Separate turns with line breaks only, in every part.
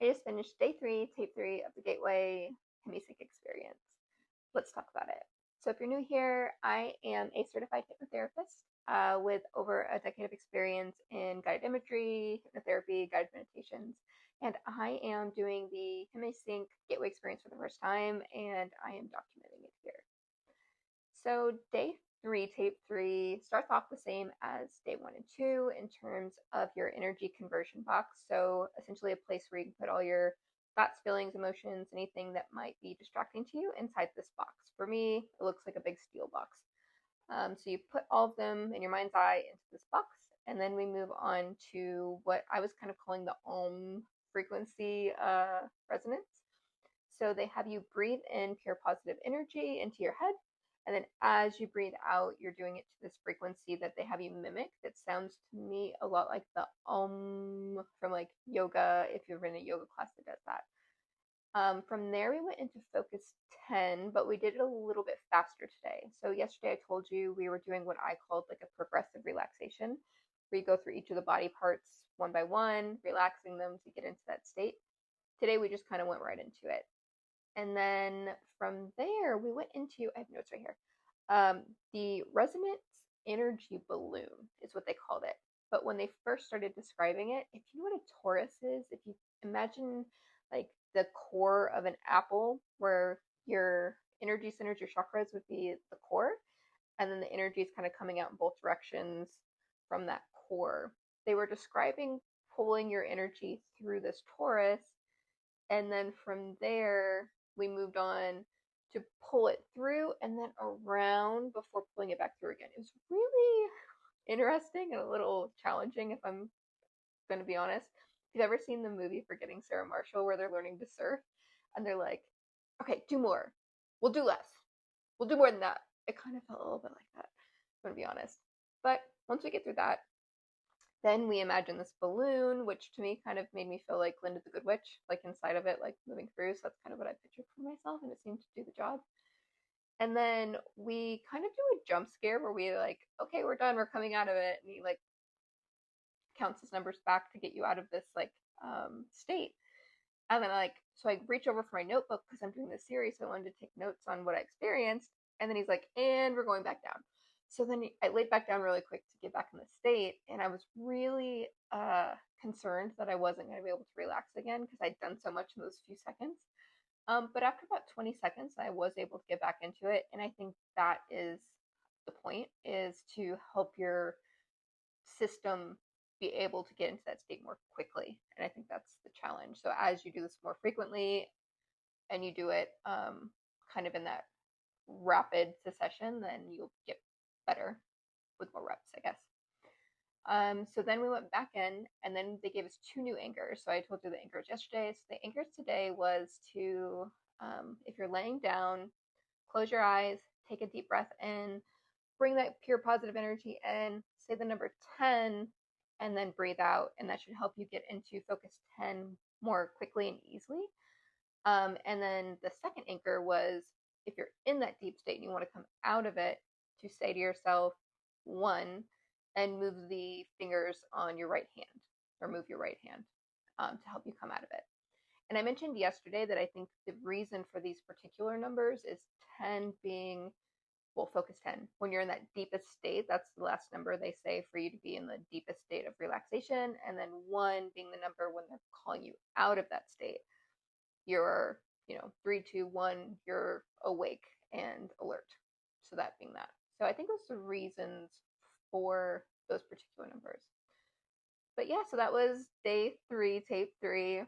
I just finished day 3, tape 3 of the Gateway Hemi experience. Let's talk about it. So if you're new here, I am a certified hypnotherapist with over a decade of experience in guided imagery, hypnotherapy, guided meditations, and I am doing the Hemi Gateway experience for the first time, and I am documenting it here. So day 3, tape 3 starts off the same as day 1 and 2 in terms of your energy conversion box. So essentially a place where you can put all your thoughts, feelings, emotions, anything that might be distracting to you inside this box. For me, it looks like a big steel box. So you put all of them in your mind's eye into this box, and then we move on to what I was kind of calling the Om frequency resonance. So they have you breathe in pure positive energy into your head, and then as you breathe out, you're doing it to this frequency that they have you mimic. That sounds to me a lot like the Om from like yoga, if you're in a yoga class that does that. From there, we went into focus 10, but we did it a little bit faster today. So yesterday I told you we were doing what I called like a progressive relaxation, where you go through each of the body parts one by one, relaxing them to get into that state. Today we just kind of went right into it. And then from there, we went into, I have notes right here. The Resonant Energy Balloon is what they called it. But when they first started describing it, if you know what a torus is, if you imagine like the core of an apple where your energy centers, your chakras would be the core, and then the energy is kind of coming out in both directions from that core. They were describing pulling your energy through this torus, and then from there, we moved on to pull it through and then around before pulling it back through again. It was really interesting and a little challenging, if I'm going to be honest. If you've ever seen the movie Forgetting Sarah Marshall, where they're learning to surf, and they're like, okay, do more. We'll do less. We'll do more than that. It kind of felt a little bit like that, I'm going to be honest. But once we get through that, then we imagine this balloon, which to me kind of made me feel like Linda the Good Witch, like inside of it, like moving through. So that's kind of what I pictured for myself, and it seemed to do the job. And then we kind of do a jump scare where we like, okay, we're done, we're coming out of it, and he like counts his numbers back to get you out of this like state. And then so I reach over for my notebook because I'm doing this series, so I wanted to take notes on what I experienced. And then he's like, and we're going back down. So then I laid back down really quick to get back in the state, and I was really concerned that I wasn't going to be able to relax again because I'd done so much in those few seconds. But after about 20 seconds, I was able to get back into it, and I think that is the point, is to help your system be able to get into that state more quickly. And I think that's the challenge. So as you do this more frequently and you do it kind of in that rapid succession, then you'll get better with more reps, I guess. So then we went back in, and then they gave us 2 new anchors. So I told you the anchors yesterday. So the anchors today was to, if you're laying down, close your eyes, take a deep breath in, bring that pure positive energy in, say the number 10, and then breathe out. And that should help you get into focus 10 more quickly and easily. And then the second anchor was, if you're in that deep state and you want to come out of it, to say to yourself 1 and move the fingers on your right hand, or move your right hand to help you come out of it. And I mentioned yesterday that I think the reason for these particular numbers is 10 being, well, focus 10. When you're in that deepest state, that's the last number they say for you to be in the deepest state of relaxation. And then 1 being the number when they're calling you out of that state. You're, 3, 2, 1, you're awake and alert. So that being that. So I think those are the reasons for those particular numbers. But yeah, so that was day 3, tape 3.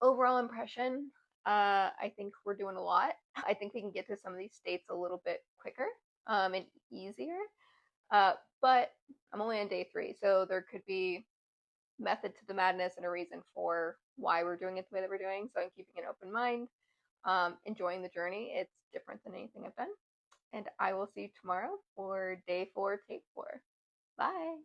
Overall impression, I think we're doing a lot. I think we can get to some of these states a little bit quicker and easier. But I'm only on day 3, so there could be method to the madness and a reason for why we're doing it the way that we're doing. So I'm keeping an open mind, enjoying the journey. It's different than anything I've done. And I will see you tomorrow for day 4, tape 4. Bye.